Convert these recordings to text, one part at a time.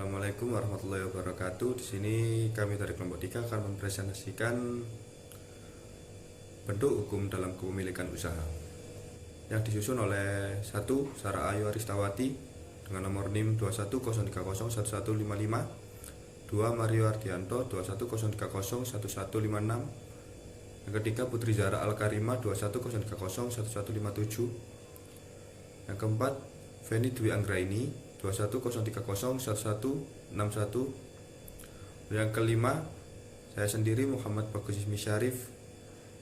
Assalamualaikum warahmatullahi wabarakatuh. Di sini kami dari kelompok 3 akan mempresentasikan bentuk hukum dalam kepemilikan usaha yang disusun oleh 1. Sarah Ayu Aristawati dengan nomor NIM 2103011155, 2. Mario Ardianto 2103011156, yang ketiga Putri Zara Al-Karimah 2103011157, yang keempat Feni Dwi Anggraini 2103011161, yang kelima saya sendiri Muhammad Bagus Ismi Syarif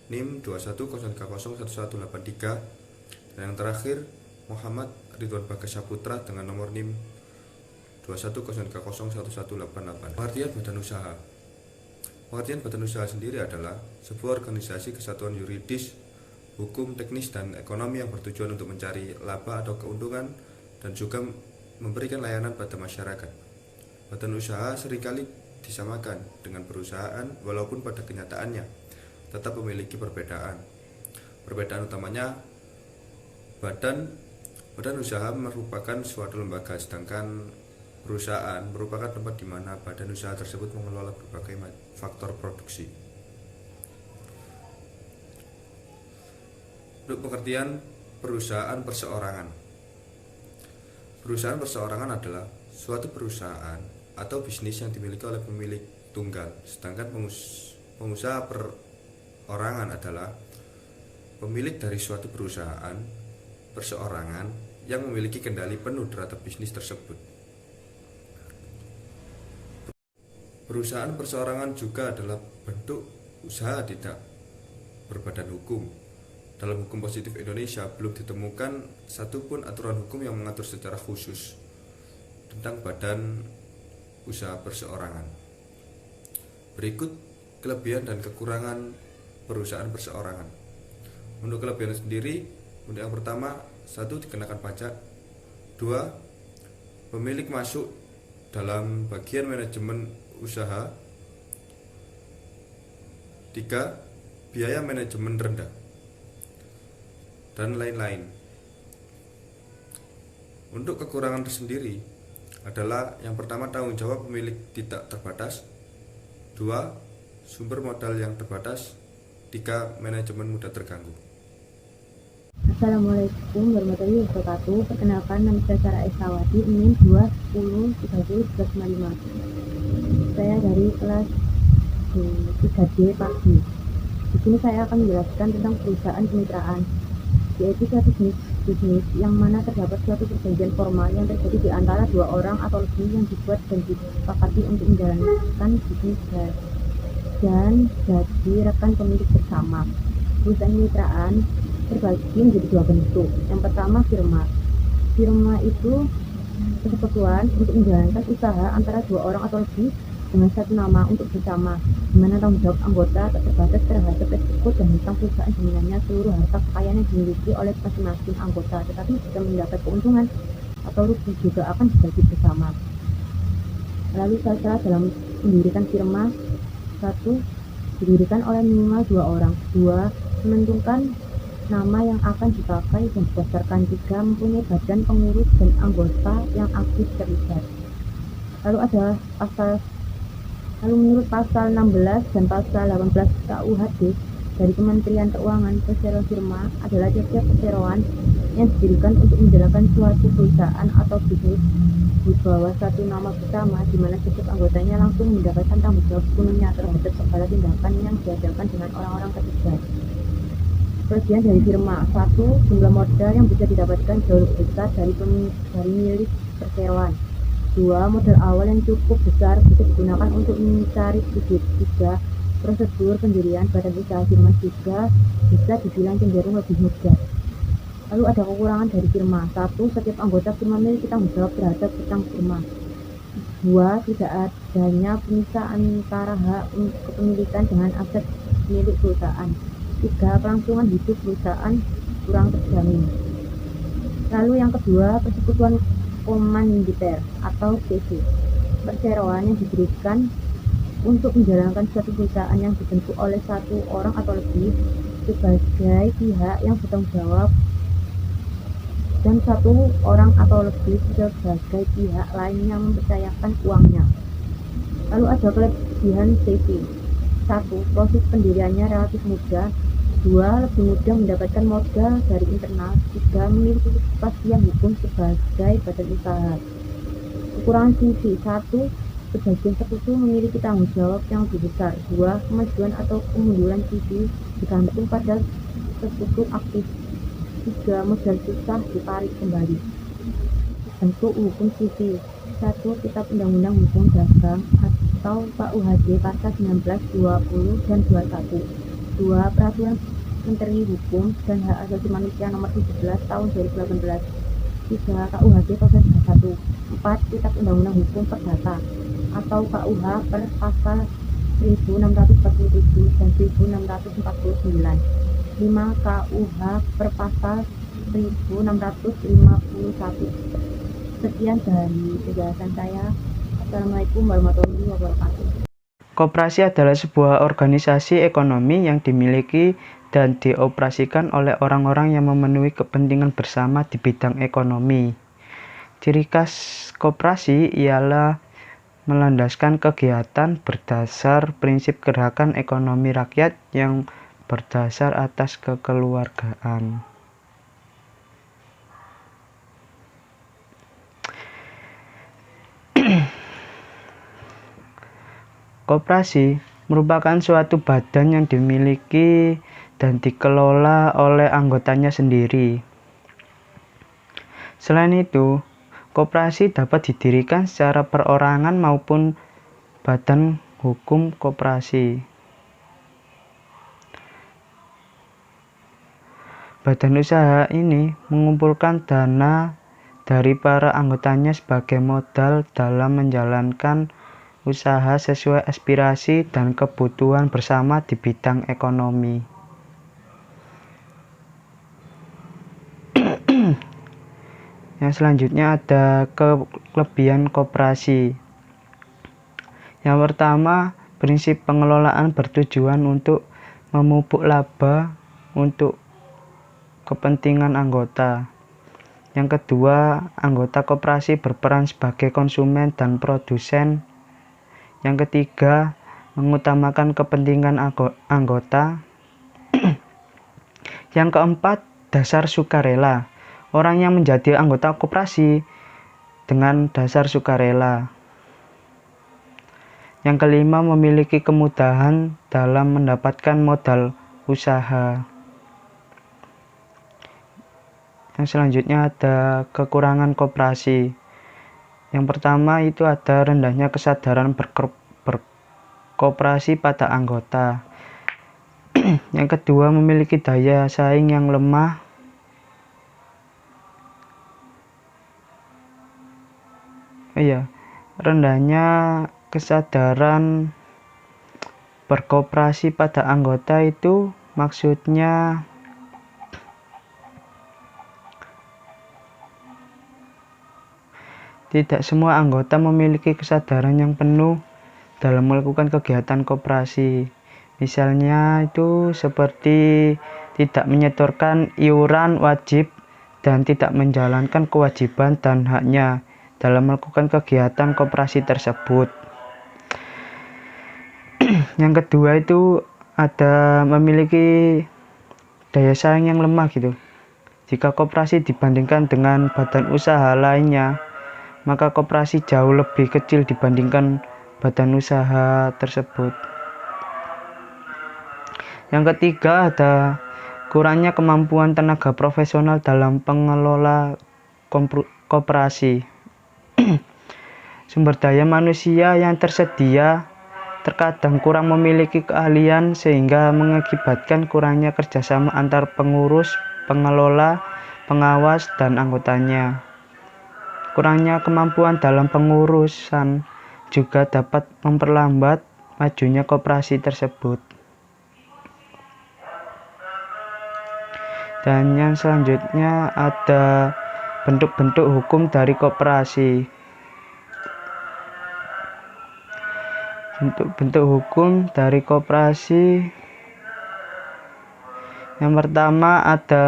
NIM 2103011183, dan yang terakhir Muhammad Ridwan Bagas Saputra dengan nomor NIM 2103011188. Pengertian badan usaha. Pengertian badan usaha sendiri adalah sebuah organisasi kesatuan yuridis, hukum, teknis, dan ekonomi yang bertujuan untuk mencari laba atau keuntungan dan juga memberikan layanan pada masyarakat. Badan usaha seringkali disamakan dengan perusahaan walaupun pada kenyataannya tetap memiliki perbedaan. Perbedaan utamanya badan usaha merupakan suatu lembaga, sedangkan perusahaan merupakan tempat di mana badan usaha tersebut mengelola berbagai faktor produksi. Untuk pengertian perusahaan perseorangan. Perusahaan perseorangan adalah suatu perusahaan atau bisnis yang dimiliki oleh pemilik tunggal, sedangkan pengusaha perorangan adalah pemilik dari suatu perusahaan perseorangan yang memiliki kendali penuh terhadap bisnis tersebut. Perusahaan perseorangan juga adalah bentuk usaha tidak berbadan hukum. Dalam hukum positif Indonesia belum ditemukan satupun aturan hukum yang mengatur secara khusus tentang badan usaha perseorangan. Berikut kelebihan dan kekurangan perusahaan perseorangan. Untuk kelebihan sendiri, untuk yang pertama, 1. Dikenakan pajak. 2. Pemilik masuk dalam bagian manajemen usaha. 3. Biaya manajemen rendah, dan lain-lain. Untuk kekurangan tersendiri adalah yang pertama, tanggung jawab pemilik tidak terbatas. 2. Sumber modal yang terbatas. 3. Manajemen mudah terganggu. Assalamualaikum warahmatullahi wabarakatuh. Perkenalkan, nama saya Sarah Esawati, NIM 20301155. Saya dari kelas 3D pagi. Di sini saya akan menjelaskan tentang perusahaan kemitraan, yaitu suatu bisnis yang mana terdapat suatu perjanjian formal yang terjadi di antara dua orang atau lebih yang dibuat dan disepakati untuk menjalankan bisnis dan jadi rekan pemilik bersama. Perusahaan kemitraan terbagi menjadi dua bentuk. Yang pertama, firma. Firma itu persekutuan untuk menjalankan usaha antara dua orang atau lebih dengan satu nama untuk bersama, di mana tanggung jawab anggota tak terbatas terhadap resiko dan hutang perusahaan jaminannya seluruh harta kekayaan yang dimiliki oleh masing-masing anggota, tetapi jika mendapat keuntungan atau rugi juga akan dibagi bersama. Lalu syarat dalam mendirikan firma: 1. Didirikan oleh minimal 2 orang. 2. Menentukan nama yang akan dipakai dan berdasarkan 3. Mempunyai badan pengurus dan anggota yang aktif terlibat. Lalu menurut pasal 16 dan pasal 18 KUHD dari Kementerian Keuangan, perseroan firma adalah tiap-tiap perseroan yang didirikan untuk menjalankan suatu perusahaan atau bisnis di bawah satu nama bersama, di mana setiap anggotanya langsung mendapatkan tanggung jawab sepenuhnya terhadap segala tindakan yang diadakan dengan orang-orang ketiga. Kelebihan dari firma: 1. Jumlah modal yang bisa didapatkan jauh lebih besar dari milik perseroan. 2. Modal awal yang cukup besar bisa digunakan untuk mencari kredit. 3. Prosedur pendirian badan usaha firma juga bisa dibilang cenderung lebih mudah. Lalu ada kekurangan dari firma: 1. Setiap anggota firma memiliki tanggung jawab terhadap hutang firma. 2. Tidak adanya pemisah antara hak kepemilikan dengan aset milik perusahaan. 3. Kelangsungan hidup perusahaan kurang terjamin. Lalu yang kedua, persekutuan komanditer atau PC, perseroan yang didirikan untuk menjalankan suatu perusahaan yang dibentuk oleh satu orang atau lebih sebagai pihak yang bertanggung jawab dan satu orang atau lebih sebagai pihak lain yang mempercayakan uangnya. Lalu ada kelebihan CV. 1. Proses pendiriannya relatif mudah. 2. Lebih mudah mendapatkan modal dari internal. 3. Memiliki kepastian hukum sebagai badan usaha. Kekurangan CV. 1. Sebagian sekutu memiliki tanggung jawab yang lebih besar. 2. Kemajuan atau kemunduran CV bergantung pada sekutu aktif. 3. Modal susah ditarik kembali. Bentuk hukum CV. 1. Kitab Undang-Undang Hukum Dagang atau KUHD pasal 19, 20, dan 21. 2. Peraturan Menteri Hukum dan Hak Asasi Manusia nomor 17 tahun 2018. 3. KUHD pasal 21. 4. Kitab Undang-Undang Hukum Perdata atau KUH per pasal 1647 dan 1649. 5. KUH per pasal 1651. Sekian dari penjelasan saya. Assalamualaikum warahmatullahi wabarakatuh. Koperasi adalah sebuah organisasi ekonomi yang dimiliki dan dioperasikan oleh orang-orang yang memenuhi kepentingan bersama di bidang ekonomi. Ciri khas koperasi ialah melandaskan kegiatan berdasar prinsip gerakan ekonomi rakyat yang berdasar atas kekeluargaan. Koperasi merupakan suatu badan yang dimiliki dan dikelola oleh anggotanya sendiri. Selain itu, koperasi dapat didirikan secara perorangan maupun badan hukum koperasi. Badan usaha ini mengumpulkan dana dari para anggotanya sebagai modal dalam menjalankan usaha sesuai aspirasi dan kebutuhan bersama di bidang ekonomi. Yang selanjutnya ada kelebihan koperasi. Yang pertama, prinsip pengelolaan bertujuan untuk memupuk laba untuk kepentingan anggota. Yang kedua, anggota koperasi berperan sebagai konsumen dan produsen. Yang ketiga, mengutamakan kepentingan anggota. Yang keempat, dasar sukarela. Orang yang menjadi anggota koperasi dengan dasar sukarela. Yang kelima, memiliki kemudahan dalam mendapatkan modal usaha. Yang selanjutnya ada kekurangan koperasi. Yang pertama itu ada rendahnya kesadaran berkoperasi pada anggota. Yang kedua, memiliki daya saing yang lemah. Rendahnya kesadaran berkoperasi pada anggota itu maksudnya tidak semua anggota memiliki kesadaran yang penuh dalam melakukan kegiatan koperasi. Misalnya itu seperti tidak menyetorkan iuran wajib dan tidak menjalankan kewajiban dan haknya dalam melakukan kegiatan koperasi tersebut. Yang kedua itu ada memiliki daya saing yang lemah gitu. Jika koperasi dibandingkan dengan badan usaha lainnya, maka koperasi jauh lebih kecil dibandingkan badan usaha tersebut. Yang ketiga ada kurangnya kemampuan tenaga profesional dalam pengelola koperasi. Sumber daya manusia yang tersedia terkadang kurang memiliki keahlian sehingga mengakibatkan kurangnya kerjasama antar pengurus, pengelola, pengawas, dan anggotanya. Kurangnya kemampuan dalam pengurusan juga dapat memperlambat majunya koperasi tersebut. Dan yang selanjutnya ada bentuk-bentuk hukum dari koperasi. Bentuk-bentuk hukum dari koperasi yang pertama ada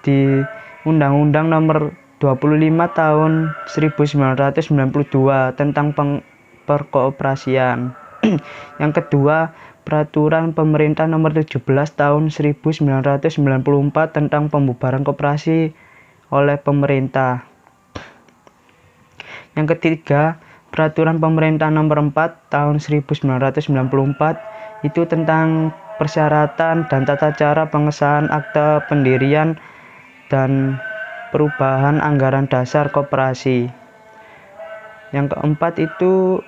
di Undang-Undang Nomor 25 Tahun 1992 tentang Perkoperasian. Yang kedua, Peraturan Pemerintah Nomor 17 Tahun 1994 tentang pembubaran koperasi oleh pemerintah. Yang ketiga, Peraturan Pemerintah Nomor 4 Tahun 1994 itu tentang persyaratan dan tata cara pengesahan akta pendirian dan perubahan anggaran dasar koperasi. Yang keempat itu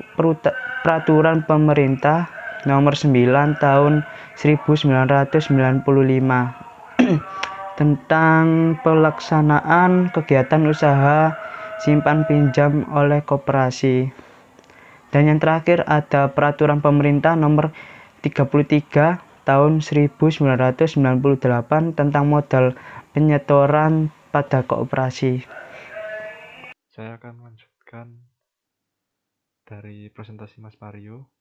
Peraturan Pemerintah Nomor 9 Tahun 1995 tentang pelaksanaan kegiatan usaha simpan pinjam oleh koperasi. Dan yang terakhir ada Peraturan Pemerintah Nomor 33 Tahun 1998 tentang modal penyetoran pada koperasi. Saya akan melanjutkan dari presentasi Mas Mario.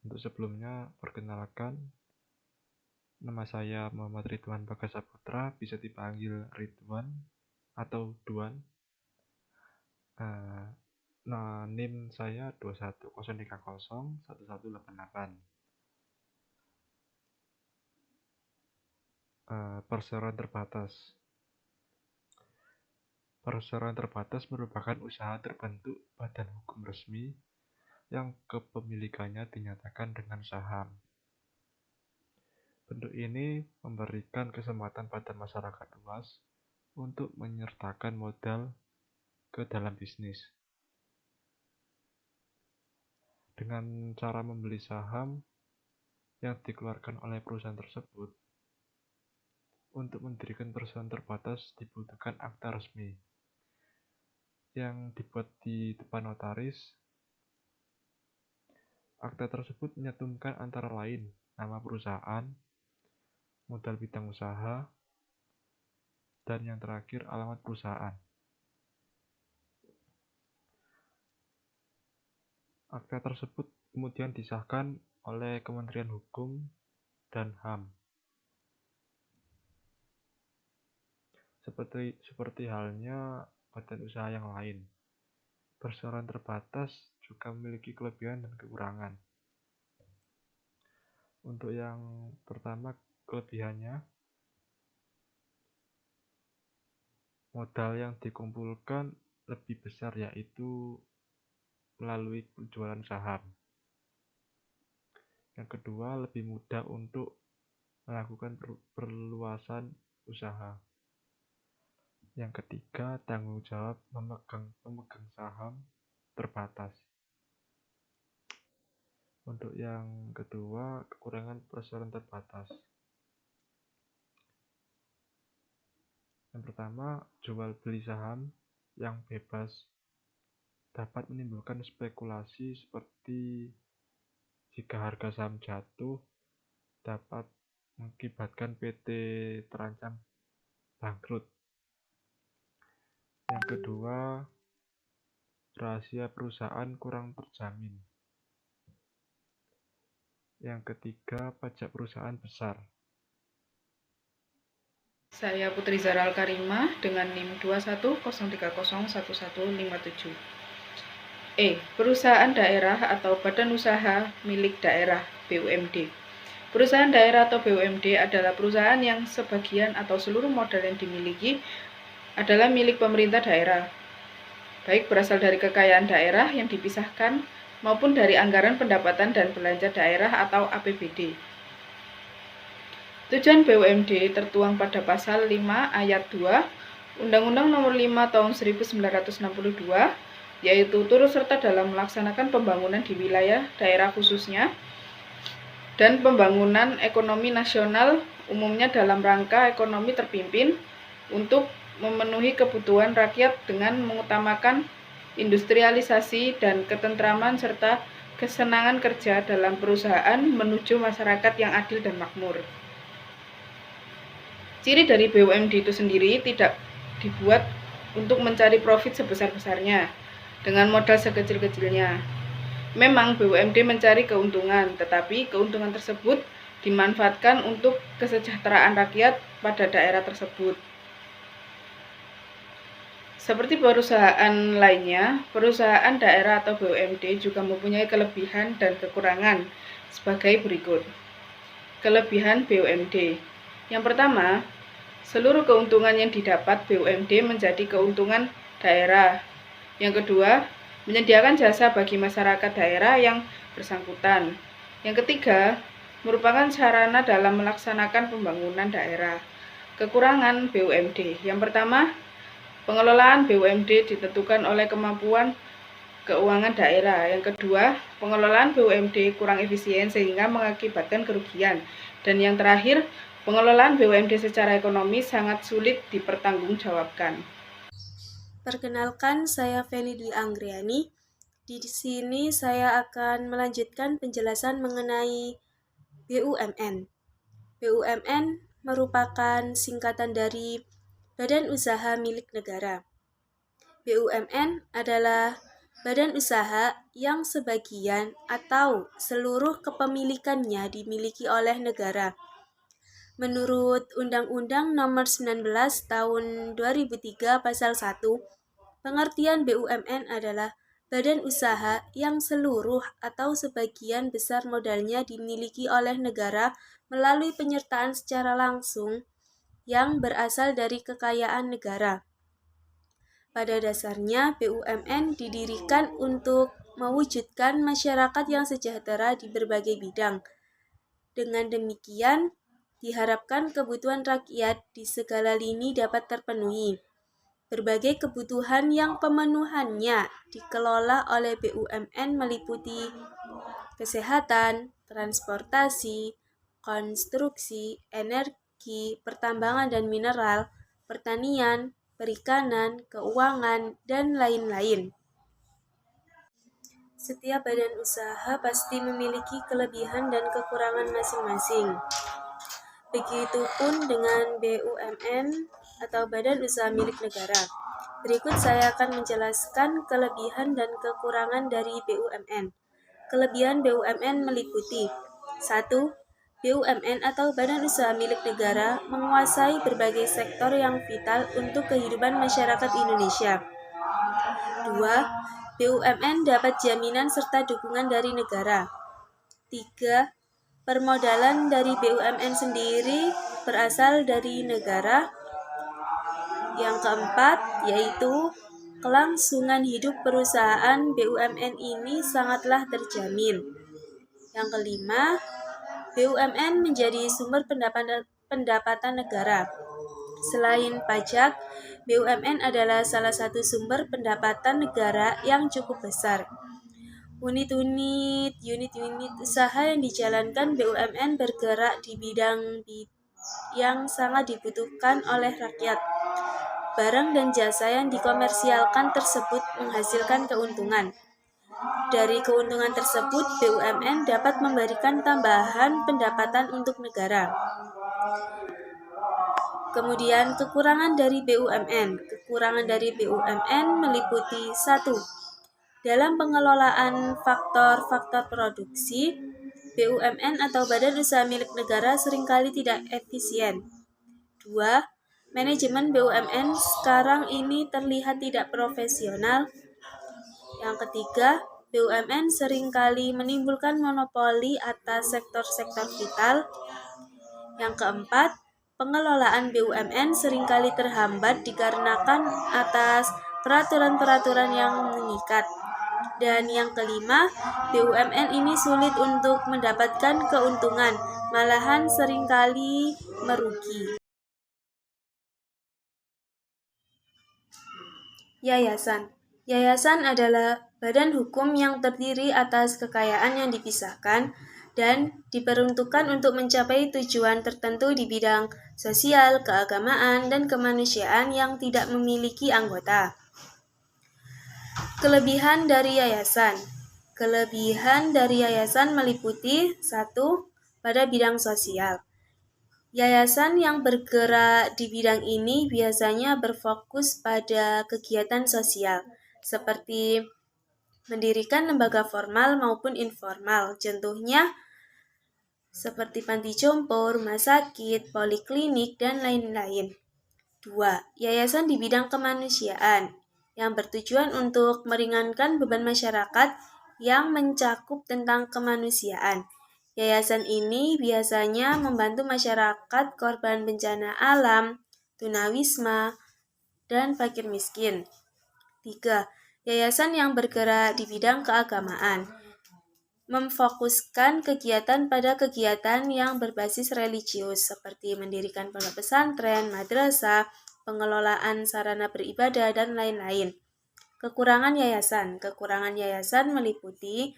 Untuk sebelumnya, perkenalkan, nama saya Muhammad Ridwan Bagas Saputra, bisa dipanggil Ridwan atau Duan. NIM saya 210301188. Perseroan terbatas. Perseroan terbatas merupakan usaha terbentuk badan hukum resmi yang kepemilikannya dinyatakan dengan saham. Bentuk ini memberikan kesempatan pada masyarakat luas untuk menyertakan modal ke dalam bisnis. Dengan cara membeli saham yang dikeluarkan oleh perusahaan tersebut, untuk mendirikan perusahaan terbatas dibutuhkan akta resmi yang dibuat di depan notaris. Akta tersebut menyantumkan antara lain nama perusahaan, modal bidang usaha, dan yang terakhir alamat perusahaan. Akta tersebut kemudian disahkan oleh Kementerian Hukum dan HAM. Seperti halnya badan usaha yang lain, perseroan terbatas juga memiliki kelebihan dan kekurangan. Untuk yang pertama, kelebihannya, modal yang dikumpulkan lebih besar, yaitu melalui penjualan saham. Yang kedua, lebih mudah untuk melakukan perluasan usaha. Yang ketiga, tanggung jawab pemegang saham terbatas. Untuk yang kedua, kekurangan perseroan terbatas. Yang pertama, jual beli saham yang bebas dapat menimbulkan spekulasi, seperti jika harga saham jatuh dapat mengakibatkan PT terancam bangkrut. Yang kedua, rahasia perusahaan kurang terjamin. Yang ketiga, pajak perusahaan besar. Saya Putri Zara Al-Karimah dengan NIM 210301157. Perusahaan daerah atau badan usaha milik daerah BUMD. Perusahaan daerah atau BUMD adalah perusahaan yang sebagian atau seluruh modal yang dimiliki adalah milik pemerintah daerah, baik berasal dari kekayaan daerah yang dipisahkan maupun dari anggaran pendapatan dan belanja daerah atau APBD. Tujuan BUMD tertuang pada pasal 5 ayat 2 Undang-Undang Nomor 5 Tahun 1962, yaitu turut serta dalam melaksanakan pembangunan di wilayah daerah khususnya dan pembangunan ekonomi nasional umumnya dalam rangka ekonomi terpimpin untuk memenuhi kebutuhan rakyat dengan mengutamakan industrialisasi dan ketentraman serta kesenangan kerja dalam perusahaan menuju masyarakat yang adil dan makmur. Ciri dari BUMD itu sendiri tidak dibuat untuk mencari profit sebesar-besarnya dengan modal sekecil-kecilnya. Memang BUMD mencari keuntungan, tetapi keuntungan tersebut dimanfaatkan untuk kesejahteraan rakyat pada daerah tersebut. Seperti perusahaan lainnya, perusahaan daerah atau BUMD juga mempunyai kelebihan dan kekurangan sebagai berikut. Kelebihan BUMD. Yang pertama, seluruh keuntungan yang didapat BUMD menjadi keuntungan daerah. Yang kedua, menyediakan jasa bagi masyarakat daerah yang bersangkutan. Yang ketiga, merupakan sarana dalam melaksanakan pembangunan daerah. Kekurangan BUMD. Yang pertama, pengelolaan BUMD ditentukan oleh kemampuan keuangan daerah. Yang kedua, pengelolaan BUMD kurang efisien sehingga mengakibatkan kerugian. Dan yang terakhir, pengelolaan BUMD secara ekonomi sangat sulit dipertanggungjawabkan. Perkenalkan, saya Feni Dwi Anggriani. Di sini saya akan melanjutkan penjelasan mengenai BUMN. BUMN merupakan singkatan dari Badan Usaha Milik Negara. BUMN adalah badan usaha yang sebagian atau seluruh kepemilikannya dimiliki oleh negara. Menurut Undang-Undang Nomor 19 Tahun 2003 Pasal 1, pengertian BUMN adalah badan usaha yang seluruh atau sebagian besar modalnya dimiliki oleh negara melalui penyertaan secara langsung yang berasal dari kekayaan negara. Pada dasarnya, BUMN didirikan untuk mewujudkan masyarakat yang sejahtera di berbagai bidang. Dengan demikian, diharapkan kebutuhan rakyat di segala lini dapat terpenuhi. Berbagai kebutuhan yang pemenuhannya dikelola oleh BUMN meliputi kesehatan, transportasi, konstruksi, energi, pertambangan dan mineral, pertanian, perikanan, keuangan, dan lain-lain. Setiap badan usaha pasti memiliki kelebihan dan kekurangan masing-masing. Begitupun dengan BUMN atau Badan Usaha Milik Negara. Berikut saya akan menjelaskan kelebihan dan kekurangan dari BUMN. Kelebihan BUMN meliputi 1. BUMN atau Badan Usaha Milik Negara menguasai berbagai sektor yang vital untuk kehidupan masyarakat Indonesia. 2. BUMN dapat jaminan serta dukungan dari negara. 3. Permodalan dari BUMN sendiri berasal dari negara. Yang keempat, yaitu kelangsungan hidup perusahaan BUMN ini sangatlah terjamin. Yang kelima, BUMN menjadi sumber pendapatan negara. Selain pajak, BUMN adalah salah satu sumber pendapatan negara yang cukup besar. Unit-unit usaha yang dijalankan BUMN bergerak di bidang yang sangat dibutuhkan oleh rakyat. Barang dan jasa yang dikomersialkan tersebut menghasilkan keuntungan. Dari keuntungan tersebut, BUMN dapat memberikan tambahan pendapatan untuk negara. Kemudian, kekurangan dari BUMN. Kekurangan dari BUMN meliputi 1. Dalam pengelolaan faktor-faktor produksi, BUMN atau Badan Usaha Milik Negara seringkali tidak efisien. 2. Manajemen BUMN sekarang ini terlihat tidak profesional. Yang ketiga, BUMN seringkali menimbulkan monopoli atas sektor-sektor vital. Yang keempat, pengelolaan BUMN seringkali terhambat dikarenakan atas peraturan-peraturan yang mengikat. Dan yang kelima, BUMN ini sulit untuk mendapatkan keuntungan, malahan seringkali merugi. Yayasan. Yayasan adalah badan hukum yang terdiri atas kekayaan yang dipisahkan dan diperuntukkan untuk mencapai tujuan tertentu di bidang sosial, keagamaan, dan kemanusiaan yang tidak memiliki anggota. Kelebihan dari yayasan. Kelebihan dari yayasan meliputi 1. Pada bidang sosial. Yayasan yang bergerak di bidang ini biasanya berfokus pada kegiatan sosial, seperti mendirikan lembaga formal maupun informal. Contohnya, seperti panti jompo, rumah sakit, poliklinik, dan lain-lain. 2. Yayasan di bidang kemanusiaan. yang bertujuan untuk meringankan beban masyarakat yang mencakup tentang kemanusiaan. Yayasan ini biasanya membantu masyarakat korban bencana alam, tunawisma, dan fakir miskin. 3. Yayasan yang bergerak di bidang keagamaan memfokuskan kegiatan pada kegiatan yang berbasis religius seperti mendirikan pondok pesantren, madrasah, pengelolaan sarana beribadah, dan lain-lain. Kekurangan yayasan meliputi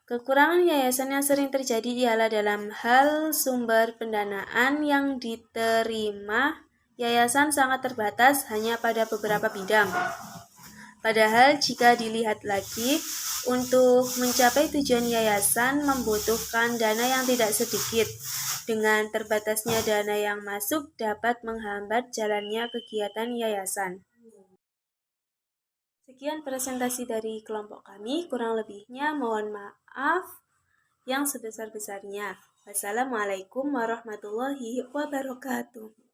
kekurangan yayasan yang sering terjadi ialah dalam hal sumber pendanaan yang diterima. Yayasan sangat terbatas hanya pada beberapa bidang. Padahal jika dilihat lagi, untuk mencapai tujuan yayasan membutuhkan dana yang tidak sedikit. Dengan terbatasnya dana yang masuk dapat menghambat jalannya kegiatan yayasan. Sekian presentasi dari kelompok kami, kurang lebihnya mohon maaf yang sebesar-besarnya. Wassalamualaikum warahmatullahi wabarakatuh.